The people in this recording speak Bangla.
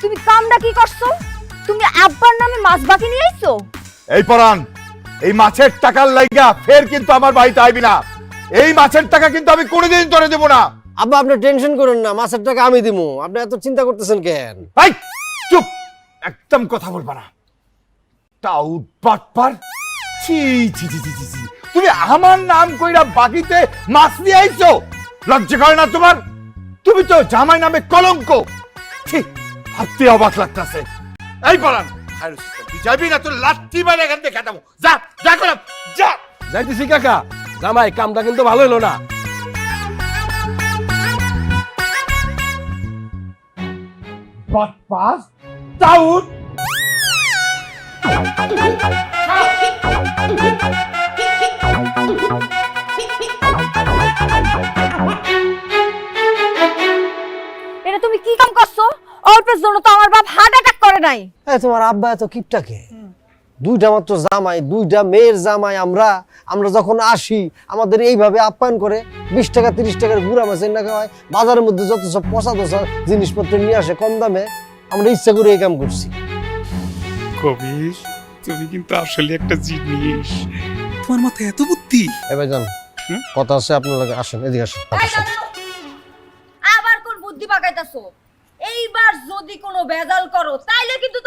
তুমি কামটা কি করছো? তুমি আব্বার নামে মাছ বাকি নিয়ে আইছো? এই পরান, এই মাছের টাকার লাইগা ফের কিন্তু আমার বাড়িতে আইবি না। এই মাছের টাকা কিন্তু আমি কোনোদিন তোরে দেব না। আব্বা আপনি টেনশন করেন না, মাছের টাকা আমি দিমু। আপনি এত চিন্তা করতেছেন কেন? এই চুপ, একদম কথা বলবা না। টাউট বাটপার, ছি ছি ছি ছি ছি ছি। তুমি আমার নাম কইরা বাকিতে মাছ নিয়ে আইছো? লজ্জা করে না তোমার? তুমি তো জামাই নামে কলঙ্ক। ছি, ভাবতে অবাক লাগতাছে। এই পরান, তুই যাবি না? তোর লাত্তি মারে এখান থেকে কাটাবো। যা যা করে যা। যাইতেছি কাকা। জামাই কামটা কিন্তু ভালো হলো না। বাটপার, টাউট। এটা তুমি কি কাম করছো? অল্পের জন্য তো আমার বাপ হার্ট অ্যাটাক করে নাই। তোমার আব্বা এত কিপটাকে? দুইটা মাত্র জামাই, দুইটা মেয়ের জামাই। আমরা যখন আসি আমাদের এইভাবে আপ্যায়ন করে, 20 টাকা 30 টাকার গুড়া মাছ এনে খাওয়ায়, বাজারের মধ্যে যত সব পচা দশা জিনিসপত্র নিয়ে আসে কম দামে। আমরা ইচ্ছা করে এই কাম করছি। কবির, তুমি কিন্তু আসলে একটা জিনিস। তোমার মাথায় এত বুদ্ধি। এবার যান, কথা আছে আপনার লাগে। আসেন, এদিকে আসেন। এই দাঁড়াও। আবার কোন বুদ্ধি পাকাইতাছো? এইবার যদি কোনো ভেজাল করো তাইলে কিন্তু